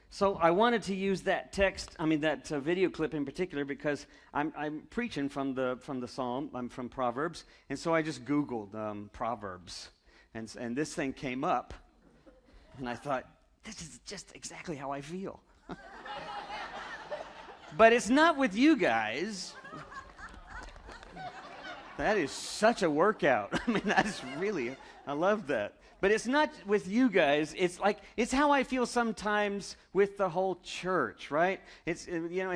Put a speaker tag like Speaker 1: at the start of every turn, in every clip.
Speaker 1: So I wanted to use that that video clip in particular, because I'm preaching from the Psalm. I'm from Proverbs, and so I just Googled Proverbs, and this thing came up, and I thought, this is just exactly how I feel. But it's not with you guys. That is such a workout. I mean, I love that. But it's not with you guys. It's how I feel sometimes with the whole church, right? It's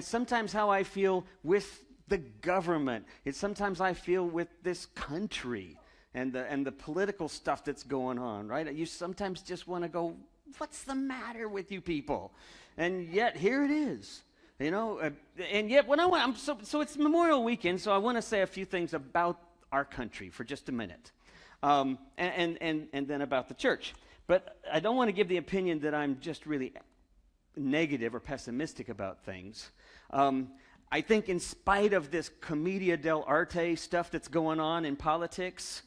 Speaker 1: sometimes how I feel with the government. It's sometimes I feel with this country and the political stuff that's going on, right? You sometimes just want to go, what's the matter with you people? And yet here it is. And yet so it's Memorial Weekend, so I want to say a few things about our country for just a minute, and then about the church. But I don't want to give the opinion that I'm just really negative or pessimistic about things. I think in spite of this commedia dell'arte stuff that's going on in politics,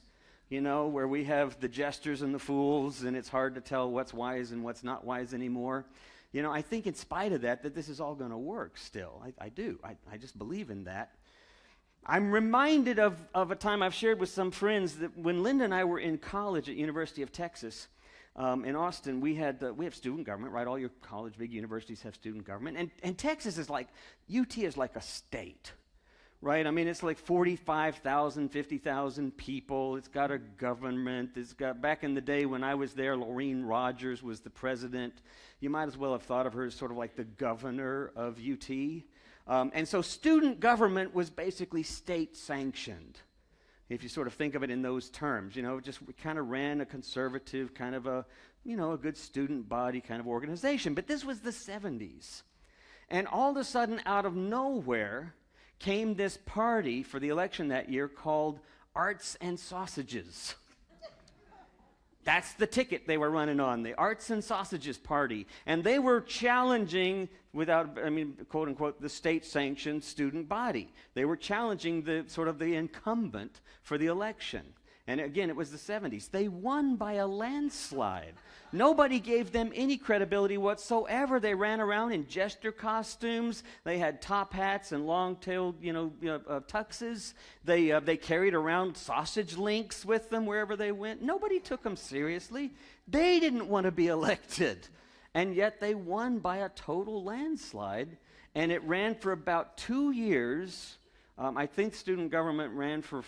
Speaker 1: where we have the jesters and the fools, and it's hard to tell what's wise and what's not wise anymore. I think in spite of that this is all going to work still. I do. I just believe in that. I'm reminded of a time I've shared with some friends that when Linda and I were in college at University of Texas in Austin, we have student government, right? All your college, big universities have student government. And Texas is UT is like a state, right? I mean, it's like 45,000, 50,000 people. It's got a government. Back in the day when I was there, Lorene Rogers was the president. You might as well have thought of her as sort of like the governor of UT. And so student government was basically state sanctioned, if you sort of think of it in those terms. Just kind of ran a conservative kind of a good student body kind of organization. But this was the 70s. And all of a sudden, out of nowhere, came this party for the election that year called Arts and Sausages. That's the ticket they were running on, the Arts and Sausages Party. And they were challenging, quote unquote, the state-sanctioned student body. They were challenging the incumbent for the election. And again, it was the 70s. They won by a landslide. Nobody gave them any credibility whatsoever. They ran around in jester costumes. They had top hats and long-tailed, tuxes. They carried around sausage links with them wherever they went. Nobody took them seriously. They didn't want to be elected. And yet they won by a total landslide. And it ran for about 2 years. I think student government ran for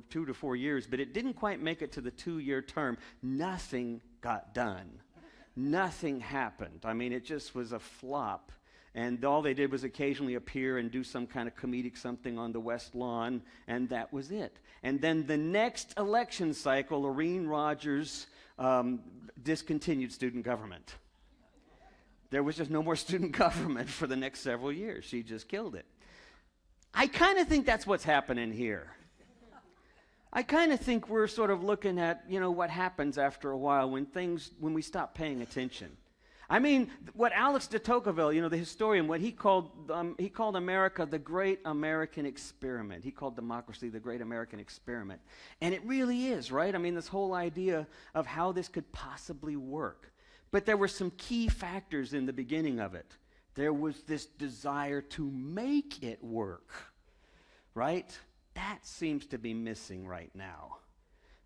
Speaker 1: 2 to 4 years, but it didn't quite make it to the 2-year term. Nothing got done. Nothing happened. I mean, it just was a flop. And all they did was occasionally appear and do some kind of comedic something on the West Lawn, and that was it. And then the next election cycle, Lorene Rogers discontinued student government. There was just no more student government for the next several years. She just killed it. I kind of think that's what's happening here. I kind of think we're sort of looking at, what happens after a while when we stop paying attention. I mean, what Alex de Tocqueville, the historian, what he called America the great American experiment. He called democracy the great American experiment. And it really is, right? I mean, this whole idea of how this could possibly work. But there were some key factors in the beginning of it. There was this desire to make it work, right? That seems to be missing right now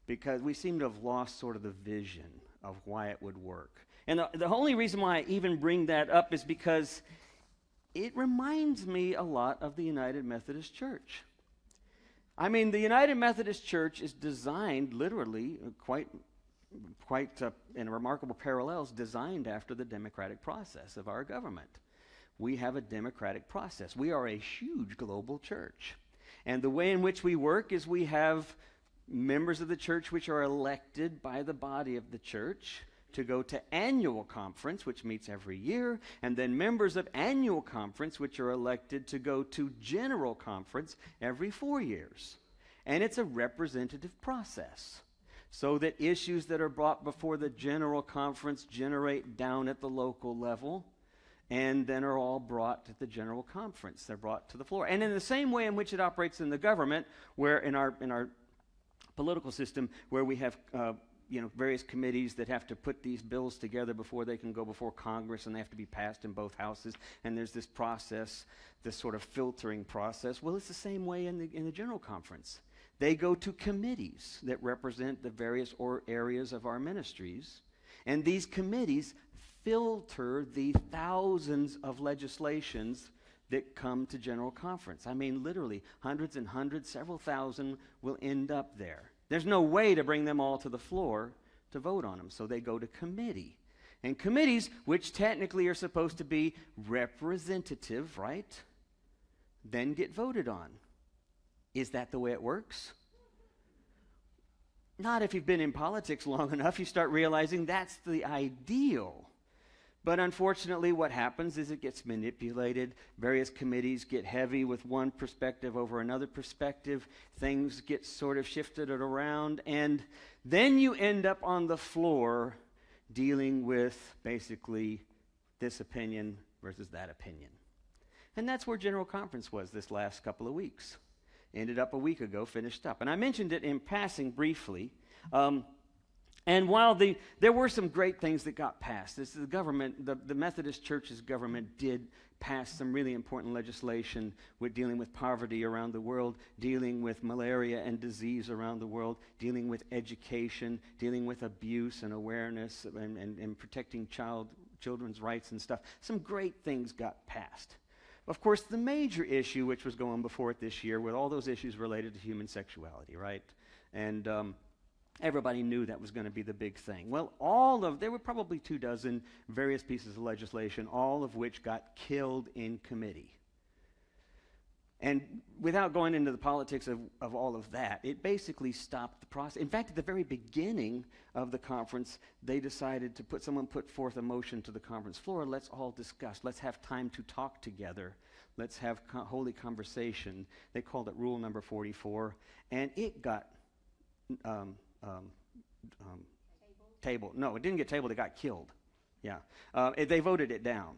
Speaker 1: because we seem to have lost sort of the vision of why it would work. And the only reason why I even bring that up is because it reminds me a lot of the United Methodist Church. I mean, the United Methodist Church is designed literally quite in remarkable parallels, designed after the democratic process of our government. We have a democratic process. We are a huge global church. And the way in which we work is we have members of the church which are elected by the body of the church to go to annual conference, which meets every year, and then members of annual conference which are elected to go to general conference every 4 years. And it's a representative process, so that issues that are brought before the general conference generate down at the local level, and then are all brought to the general conference. They're brought to the floor. And in the same way in which it operates in the government, where in our political system, where we have various committees that have to put these bills together before they can go before Congress, and they have to be passed in both houses. And there's this process, this sort of filtering process. Well, it's the same way in the General Conference. They go to committees that represent the various areas of our ministries, and these committees filter the thousands of legislations that come to General Conference. I mean, literally, hundreds and hundreds, several thousand will end up there. There's no way to bring them all to the floor to vote on them, so they go to committee. And committees, which technically are supposed to be representative, right, then get voted on. Is that the way it works? Not if you've been in politics long enough. You start realizing that's the ideal. But unfortunately, what happens is it gets manipulated. Various committees get heavy with one perspective over another perspective. Things get sort of shifted around. And then you end up on the floor dealing with basically this opinion versus that opinion. And that's where General Conference was this last couple of weeks. Ended up a week ago, finished up. And I mentioned it in passing briefly. And while there were some great things that got passed, the government, the Methodist Church's government did pass some really important legislation with dealing with poverty around the world, dealing with malaria and disease around the world, dealing with education, dealing with abuse and awareness and protecting children's rights and stuff. Some great things got passed. Of course, the major issue which was going before it this year were all those issues related to human sexuality, right? And everybody knew that was going to be the big thing. Well, there were probably 24 various pieces of legislation, all of which got killed in committee. And without going into the politics of all of that, it basically stopped the process. In fact, at the very beginning of the conference, they decided to someone put forth a motion to the conference floor. Let's all discuss. Let's have time to talk together. Let's have holy conversation. They called it Rule Number 44, and it got tabled. No, it didn't get tabled. It got killed. Yeah, they voted it down.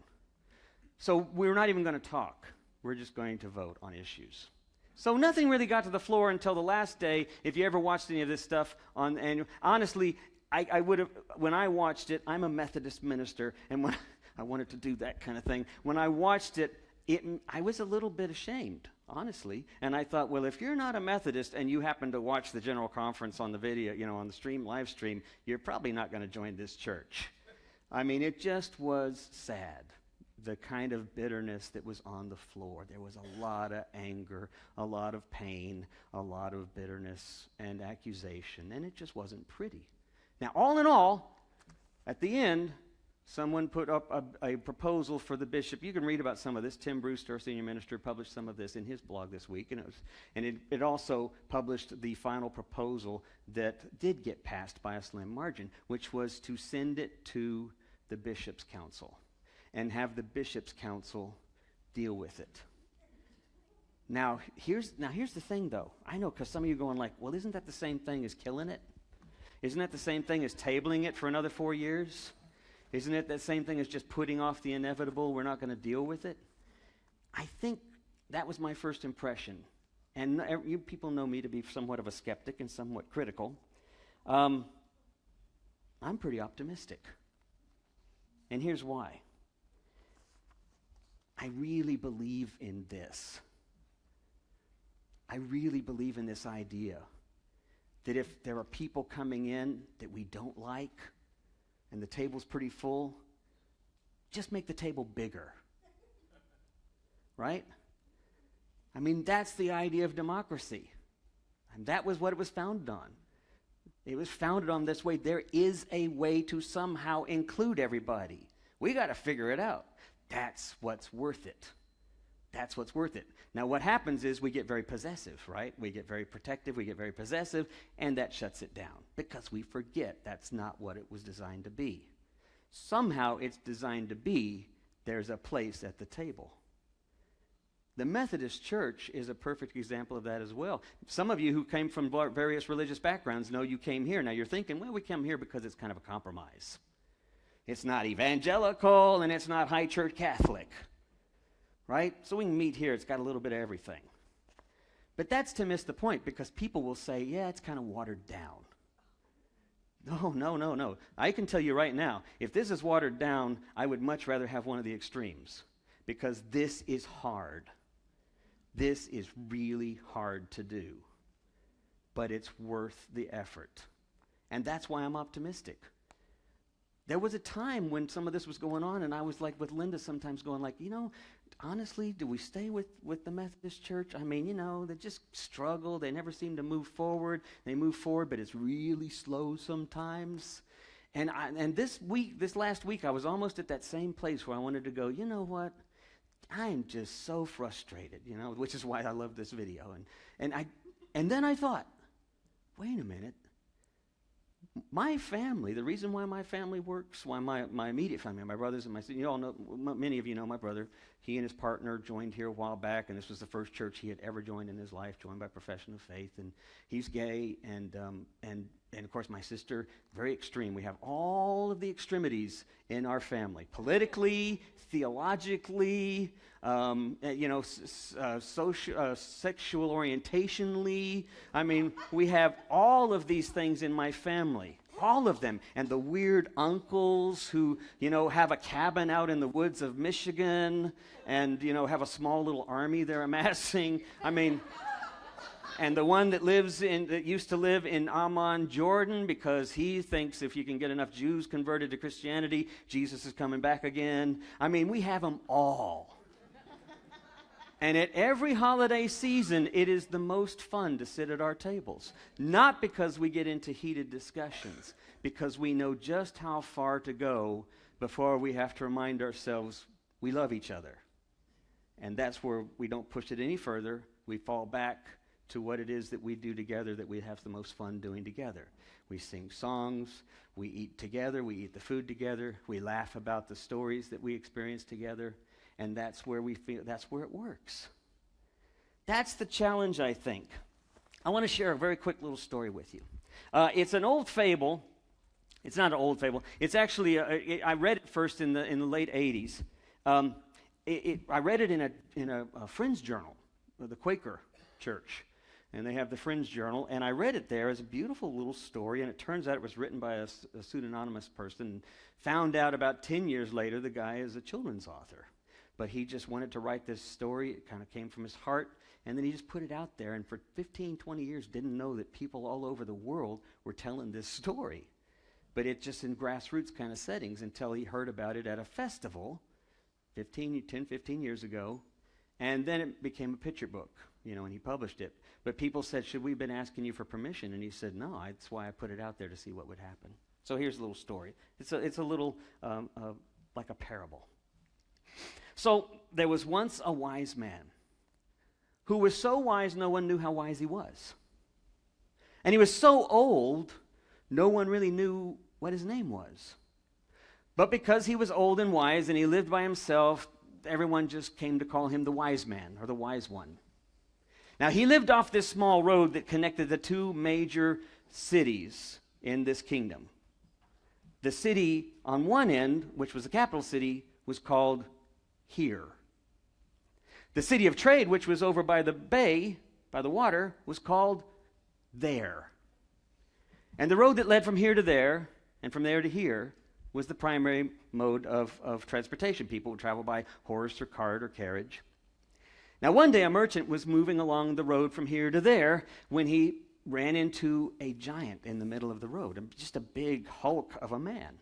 Speaker 1: So we're not even going to talk. We're just going to vote on issues. So nothing really got to the floor until the last day. If you ever watched any of this stuff on annual, honestly, I would have. When I watched it, I'm a Methodist minister, and when I wanted to do that kind of thing, when I watched it, I was a little bit ashamed, honestly. And I thought, well, if you're not a Methodist and you happen to watch the General Conference on the video, on the live stream, you're probably not going to join this church. I mean, it just was sad. The kind of bitterness that was on the floor. There was a lot of anger, a lot of pain, a lot of bitterness and accusation, and it just wasn't pretty. Now, all in all, at the end, someone put up a proposal for the bishop. You can read about some of this. Tim Brewster, our senior minister, published some of this in his blog this week, and it also published the final proposal that did get passed by a slim margin, which was to send it to the Bishop's Council and have the Bishop's Council deal with it. Now here's the thing, though. I know, because some of you are going like, well, isn't that the same thing as killing it? Isn't that the same thing as tabling it for another 4 years? Isn't it the same thing as just putting off the inevitable? We're not going to deal with it? I think that was my first impression. And you people know me to be somewhat of a skeptic and somewhat critical. I'm pretty optimistic. And here's why. I really believe in this. I really believe in this idea that if there are people coming in that we don't like and the table's pretty full, just make the table bigger. Right? I mean, that's the idea of democracy. And that was what it was founded on. It was founded on this way. There is a way to somehow include everybody. We got to figure it out. That's what's worth it. That's what's worth it. Now, what happens is we get very possessive, right? We get very protective, we get very possessive, and that shuts it down because we forget that's not what it was designed to be. Somehow it's designed to be there's a place at the table. The Methodist Church is a perfect example of that as well. Some of you who came from various religious backgrounds know you came here. Now you're thinking, well, we come here because it's kind of a compromise. It's not evangelical, and it's not high church Catholic, right? So we can meet here. It's got a little bit of everything. But that's to miss the point, because people will say, yeah, it's kind of watered down. No, no, no, no. I can tell you right now, if this is watered down, I would much rather have one of the extremes, because this is hard. This is really hard to do, but it's worth the effort. And that's why I'm optimistic. There was a time when some of this was going on, and I was like with Linda sometimes going like, honestly, do we stay with the Methodist Church? I mean, they just struggle. They never seem to move forward. They move forward, but it's really slow sometimes. And this last week, I was almost at that same place where I wanted to go, you know what? I am just so frustrated, which is why I love this video. And then I thought, wait a minute. My family, the reason why my family works, why my immediate family, my brothers and my sisters, you all know, many of you know my brother. He and his partner joined here a while back, and this was the first church he had ever joined in his life, joined by profession of faith. And he's gay, and of course my sister, very extreme. We have all of the extremities in our family, politically, theologically, sexual orientationally. I mean, we have all of these things in my family, all of them. And the weird uncles who, have a cabin out in the woods of Michigan and, have a small little army they're amassing. I mean, and the one that used to live in Amman, Jordan, because he thinks if you can get enough Jews converted to Christianity, Jesus is coming back again. I mean, we have them all. And at every holiday season, it is the most fun to sit at our tables. Not because we get into heated discussions, because we know just how far to go before we have to remind ourselves we love each other. And that's where we don't push it any further. We fall back to what it is that we do together, that we have the most fun doing together. We sing songs, we eat together, we eat the food together, we laugh about the stories that we experience together, and that's where it works. That's the challenge, I think. I want to share a very quick little story with you. It's an old fable. It's not an old fable. It's actually, I read it first in the late 80s. I read it in a Friends Journal, the Quaker Church. And they have the Friends Journal, and I read it there as a beautiful little story, and it turns out it was written by a pseudonymous person. Found out about 10 years later the guy is a children's author. But he just wanted to write this story. It kind of came from his heart, and then he just put it out there, and for 15, 20 years didn't know that people all over the world were telling this story. But it just in grassroots kind of settings until he heard about it at a festival 10, 15 years ago, and then it became a picture book, and he published it. But people said, should we have been asking you for permission? And he said, no, that's why I put it out there, to see what would happen. So here's a little story. It's a little, like a parable. So there was once a wise man who was so wise no one knew how wise he was. And he was so old, no one really knew what his name was. But because he was old and wise and he lived by himself, everyone just came to call him the wise man or the wise one. Now, he lived off this small road that connected the two major cities in this kingdom. The city on one end, which was the capital city, was called Here. The city of trade, which was over by the bay, by the water, was called There. And the road that led from here to there, and from there to here, was the primary mode of transportation. People would travel by horse or cart or carriage. Now, one day a merchant was moving along the road from here to there when he ran into a giant in the middle of the road, just a big hulk of a man.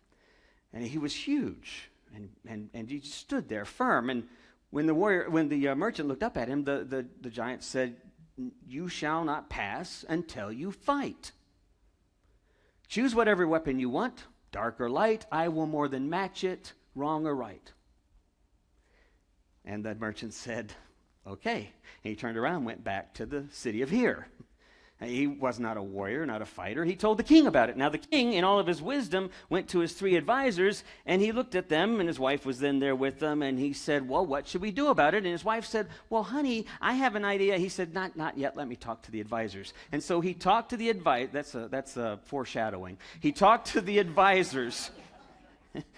Speaker 1: And he was huge, and he stood there firm. And when the merchant looked up at him, the giant said, "You shall not pass until you fight. Choose whatever weapon you want, dark or light. I will more than match it, wrong or right." And the merchant said, "Okay." And he turned around and went back to the city of Here. And he was not a warrior, not a fighter. He told the king about it. Now the king, in all of his wisdom, went to his 3 advisors, and he looked at them, and his wife was then there with them, and he said, "Well, what should we do about it?" And his wife said, "Well, honey, I have an idea." He said, Not yet. Let me talk to the advisors." And so he talked to the that's a foreshadowing. He talked to the advisors.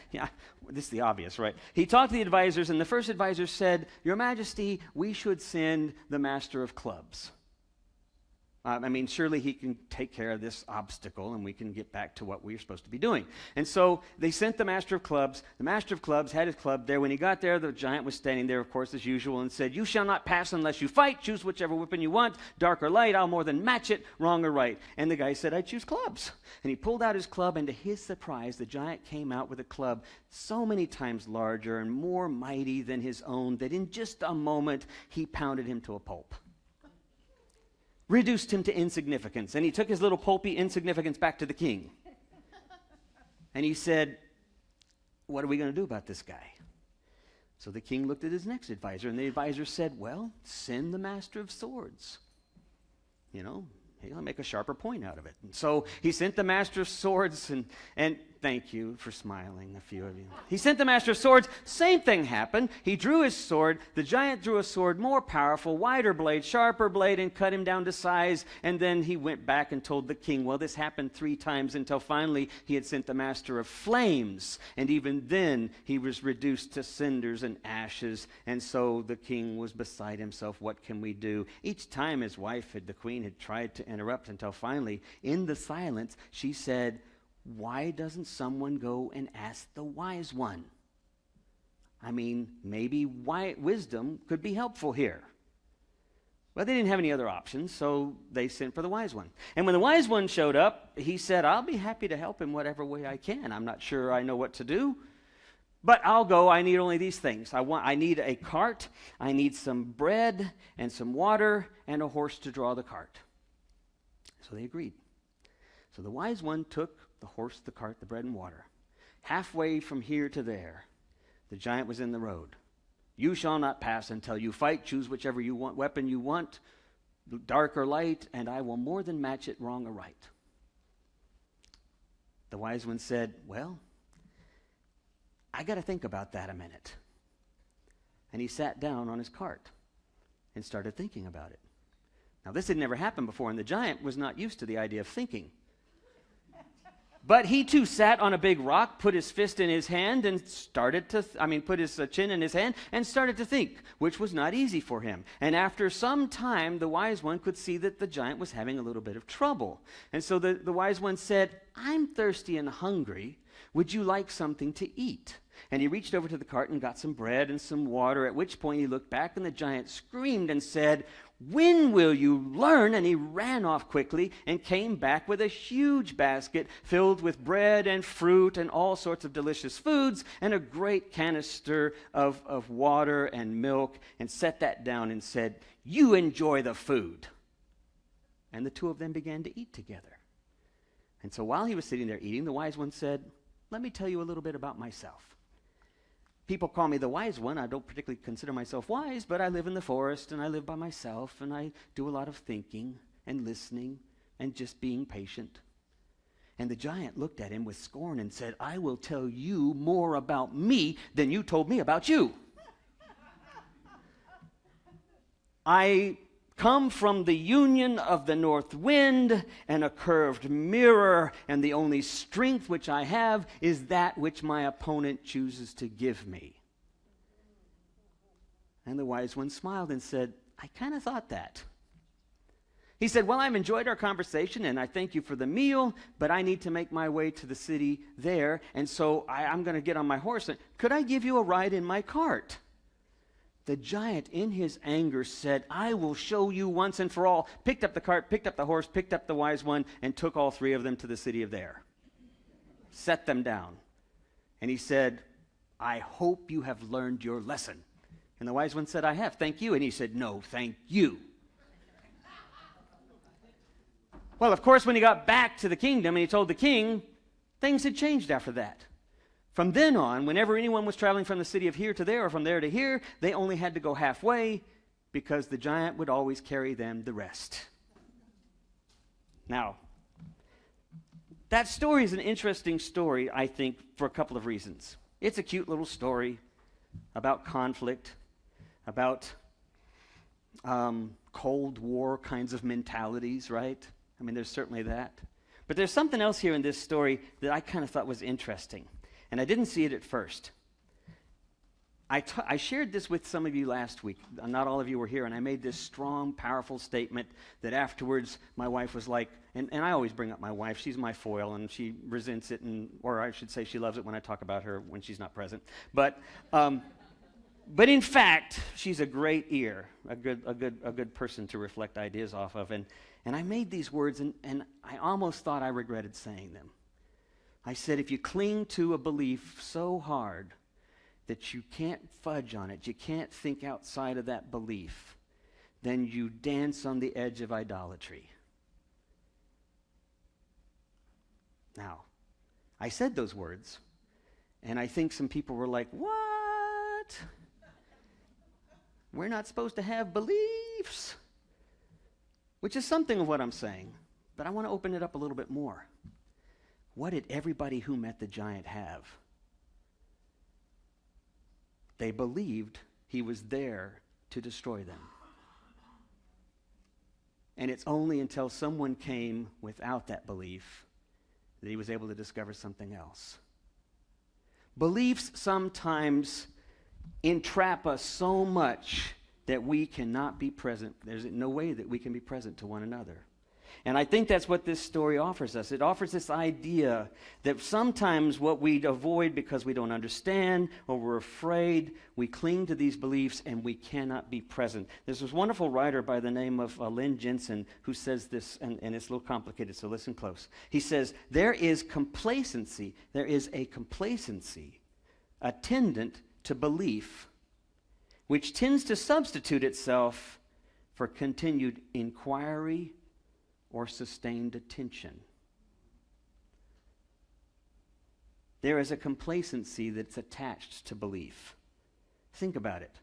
Speaker 1: Yeah, this is the obvious, right? He talked to the advisors, and the first advisor said, "Your Majesty, we should send the master of clubs." Surely he can take care of this obstacle and we can get back to what we're supposed to be doing. And so they sent the master of clubs. The master of clubs had his club there. When he got there, the giant was standing there, of course, as usual, and said, "You shall not pass unless you fight. Choose whichever weapon you want, dark or light. I'll more than match it, wrong or right." And the guy said, "I choose clubs." And he pulled out his club, and to his surprise, the giant came out with a club so many times larger and more mighty than his own that in just a moment he pounded him to a pulp. Reduced him to insignificance. And he took his little pulpy insignificance back to the king. And he said, "What are we going to do about this guy?" So the king looked at his next advisor, and the advisor said, "Well, send the master of swords. He'll make a sharper point out of it." And so he sent the master of swords, and thank you for smiling, a few of you. He sent the master of swords. Same thing happened. He drew his sword. The giant drew a sword more powerful, wider blade, sharper blade, and cut him down to size. And then he went back and told the king. Well, this happened 3 times until finally he had sent the master of flames. And even then he was reduced to cinders and ashes. And so the king was beside himself. What can we do? Each time his wife, the queen, had tried to interrupt until finally, in the silence, she said, "Why doesn't someone go and ask the wise one? Maybe wisdom could be helpful here." Well, they didn't have any other options, so they sent for the wise one. And when the wise one showed up, he said, "I'll be happy to help in whatever way I can. I'm not sure I know what to do, but I'll go. I need only these things. I need a cart, I need some bread and some water, and a horse to draw the cart." So they agreed. So the wise one took the horse, the cart, the bread and water. Halfway from here to there, the giant was in the road. "You shall not pass until you fight. Choose whichever weapon you want, dark or light, and I will more than match it, wrong or right." The wise one said, "Well, I got to think about that a minute." And he sat down on his cart and started thinking about it. Now, this had never happened before, and the giant was not used to the idea of thinking. But he too sat on a big rock, put his fist in his hand, and put his chin in his hand, and started to think, which was not easy for him. And after some time, the wise one could see that the giant was having a little bit of trouble. And so the wise one said, "I'm thirsty and hungry. Would you like something to eat?" And he reached over to the cart and got some bread and some water, at which point he looked back, and the giant screamed and said, "When will you learn?" And he ran off quickly and came back with a huge basket filled with bread and fruit and all sorts of delicious foods and a great canister of water and milk, and set that down and said, "You enjoy the food." And the two of them began to eat together. And so while he was sitting there eating, the wise one said, "Let me tell you a little bit about myself. People call me the wise one. I don't particularly consider myself wise, but I live in the forest, and I live by myself, and I do a lot of thinking and listening and just being patient." And the giant looked at him with scorn and said, "I will tell you more about me than you told me about you. I come from the union of the north wind and a curved mirror, and the only strength which I have is that which my opponent chooses to give me." And the wise one smiled and said, "I kind of thought that." He said, "Well, I've enjoyed our conversation, and I thank you for the meal, but I need to make my way to the city there, and so I'm going to get on my horse. Could I give you a ride in my cart?" The giant, in his anger, said, "I will show you once and for all," picked up the cart, picked up the horse, picked up the wise one, and took all 3 of them to the city of there. Set them down. And he said, "I hope you have learned your lesson." And the wise one said, "I have, thank you." And he said, "No, thank you." Well, of course, when he got back to the kingdom and he told the king, things had changed after that. From then on, whenever anyone was traveling from the city of here to there or from there to here, they only had to go halfway because the giant would always carry them the rest. Now, that story is an interesting story, I think, for a couple of reasons. It's a cute little story about conflict, about Cold War kinds of mentalities, right? There's certainly that. But there's something else here in this story that I kind of thought was interesting. And I didn't see it at first. I shared this with some of you last week. Not all of you were here, and I made this strong, powerful statement that afterwards my wife was like, and I always bring up my wife. She's my foil, and she resents it, or I should say she loves it when I talk about her when she's not present. But in fact, she's a great ear, a good person to reflect ideas off of. And I made these words, and I almost thought I regretted saying them. I said, if you cling to a belief so hard that you can't fudge on it, you can't think outside of that belief, then you dance on the edge of idolatry. Now, I said those words, and I think some people were like, what? We're not supposed to have beliefs, which is something of what I'm saying, but I want to open it up a little bit more. What did everybody who met the giant have? They believed he was there to destroy them. And it's only until someone came without that belief that he was able to discover something else. Beliefs sometimes entrap us so much that we cannot be present. There's no way that we can be present to one another. And I think that's what this story offers us. It offers this idea that sometimes what we avoid because we don't understand or we're afraid, we cling to these beliefs and we cannot be present. There's this wonderful writer by the name of Lynn Jensen who says this, and it's a little complicated, so listen close. He says, there is a complacency attendant to belief, which tends to substitute itself for continued inquiry or sustained attention. There is a complacency that's attached to belief. Think about it.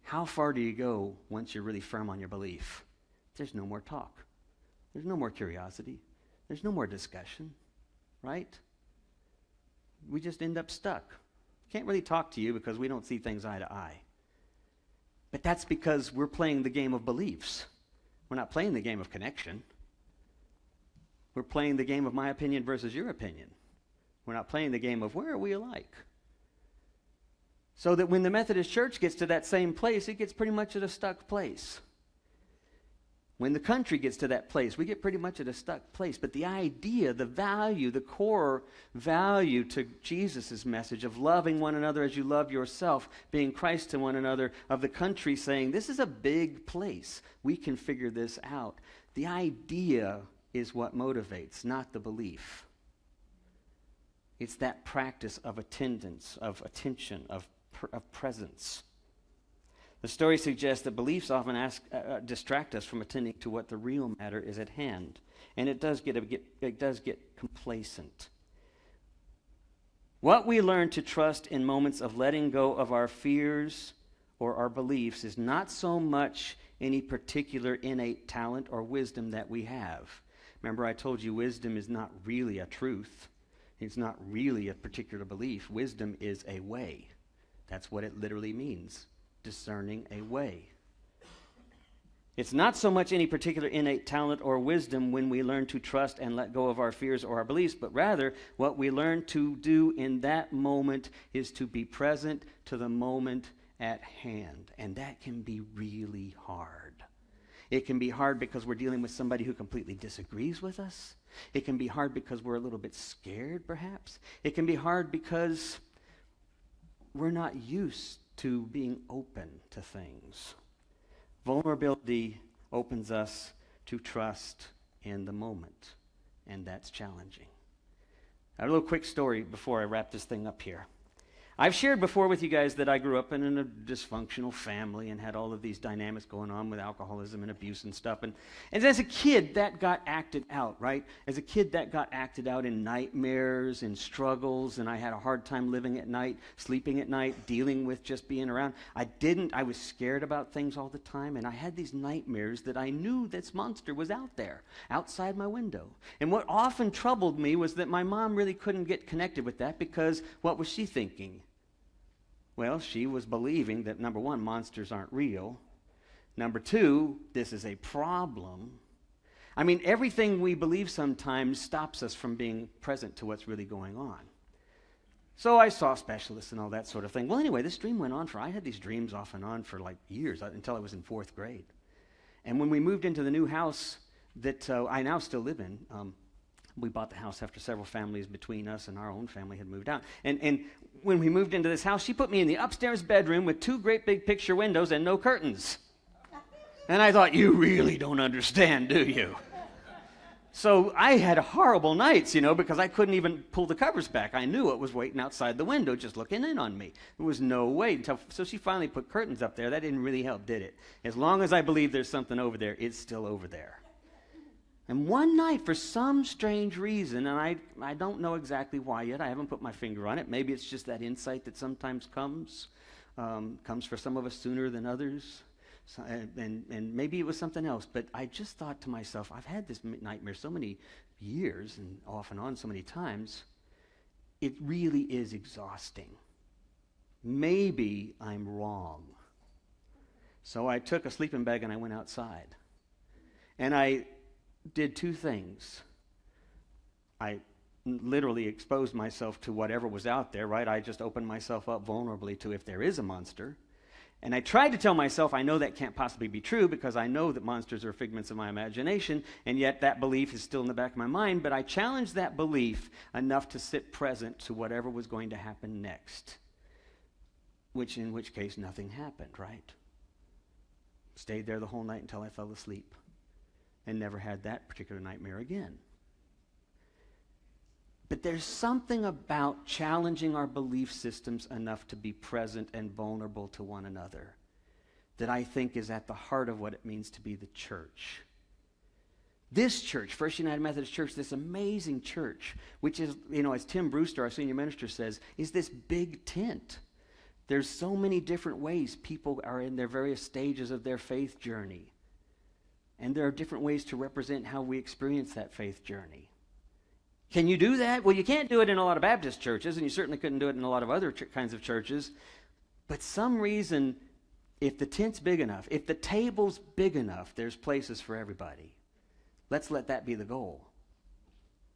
Speaker 1: How far do you go once you're really firm on your belief? There's no more talk. There's no more curiosity. There's no more discussion, right? We just end up stuck. Can't really talk to you because we don't see things eye to eye. But that's because we're playing the game of beliefs. We're not playing the game of connection. We're playing the game of my opinion versus your opinion. We're not playing the game of where are we alike. So that when the Methodist Church gets to that same place, it gets pretty much at a stuck place. When the country gets to that place, we get pretty much at a stuck place. But the idea, the value, the core value to Jesus' message of loving one another as you love yourself, being Christ to one another, of the country saying, this is a big place. We can figure this out. The idea is what motivates, not the belief. It's that practice of attendance, of attention, of presence. The story suggests that beliefs often distract us from attending to what the real matter is at hand, and it does get complacent. What we learn to trust in moments of letting go of our fears or our beliefs is not so much any particular innate talent or wisdom that we have. Remember, I told you wisdom is not really a truth. It's not really a particular belief. Wisdom is a way. That's what it literally means. Discerning a way. It's not so much any particular innate talent or wisdom when we learn to trust and let go of our fears or our beliefs, but rather what we learn to do in that moment is to be present to the moment at hand. And that can be really hard. It can be hard because we're dealing with somebody who completely disagrees with us. It can be hard because we're a little bit scared, perhaps. It can be hard because we're not used to being open to things. Vulnerability opens us to trust in the moment, and that's challenging. I have a little quick story before I wrap this thing up here. I've shared before with you guys that I grew up in a dysfunctional family and had all of these dynamics going on with alcoholism and abuse and stuff. And as a kid, that got acted out, right? As a kid, that got acted out in nightmares and struggles, and I had a hard time living at night, sleeping at night, dealing with just being around. I was scared about things all the time, and I had these nightmares that I knew this monster was out there, outside my window. And what often troubled me was that my mom really couldn't get connected with that because what was she thinking? Well, she was believing that, number one, monsters aren't real. Number two, this is a problem. I mean, everything we believe sometimes stops us from being present to what's really going on. So I saw specialists and all that sort of thing. Well, anyway, this dream went on I had these dreams off and on for like years, until I was in 4th grade. And when we moved into the new house that I now still live in, we bought the house after several families between us and our own family had moved out. And when we moved into this house, she put me in the upstairs bedroom with 2 great big picture windows and no curtains. And I thought, you really don't understand, do you? So I had horrible nights, because I couldn't even pull the covers back. I knew it was waiting outside the window just looking in on me. There was no way. So she finally put curtains up there. That didn't really help, did it? As long as I believe there's something over there, it's still over there. And one night, for some strange reason, and I don't know exactly why yet, I haven't put my finger on it. Maybe it's just that insight that sometimes comes for some of us sooner than others. So, and maybe it was something else, but I just thought to myself, I've had this nightmare so many years and off and on so many times, it really is exhausting. Maybe I'm wrong. So I took a sleeping bag and I went outside. And I did 2 things. I literally exposed myself to whatever was out there, right? I just opened myself up vulnerably to if there is a monster. And I tried to tell myself, I know that can't possibly be true because I know that monsters are figments of my imagination, and yet that belief is still in the back of my mind, but I challenged that belief enough to sit present to whatever was going to happen next, in which case nothing happened, right? Stayed there the whole night until I fell asleep and never had that particular nightmare again. But there's something about challenging our belief systems enough to be present and vulnerable to one another that I think is at the heart of what it means to be the church. This church, First United Methodist Church, this amazing church, which is, as Tim Brewster, our senior minister, says, is this big tent. There's so many different ways people are in their various stages of their faith journey. And there are different ways to represent how we experience that faith journey. Can you do that? Well, you can't do it in a lot of Baptist churches, and you certainly couldn't do it in a lot of other kinds of churches. But some reason, if the tent's big enough, if the table's big enough, there's places for everybody. Let's let that be the goal.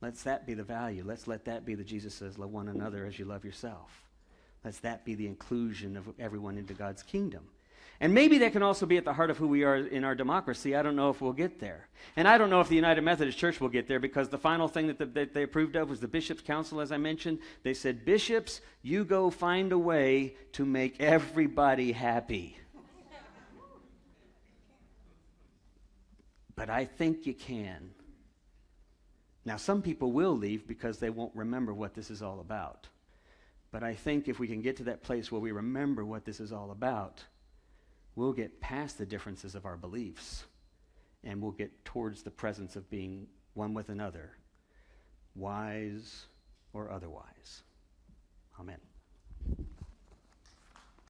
Speaker 1: Let's that be the value. Let's let that be the Jesus says, love one another as you love yourself. Let's that be the inclusion of everyone into God's kingdom. And maybe that can also be at the heart of who we are in our democracy. I don't know if we'll get there. And I don't know if the United Methodist Church will get there, because the final thing that they approved of was the Bishops' Council, as I mentioned. They said, bishops, you go find a way to make everybody happy. But I think you can. Now, some people will leave because they won't remember what this is all about. But I think if we can get to that place where we remember what this is all about, we'll get past the differences of our beliefs, and we'll get towards the presence of being one with another, wise or otherwise. Amen.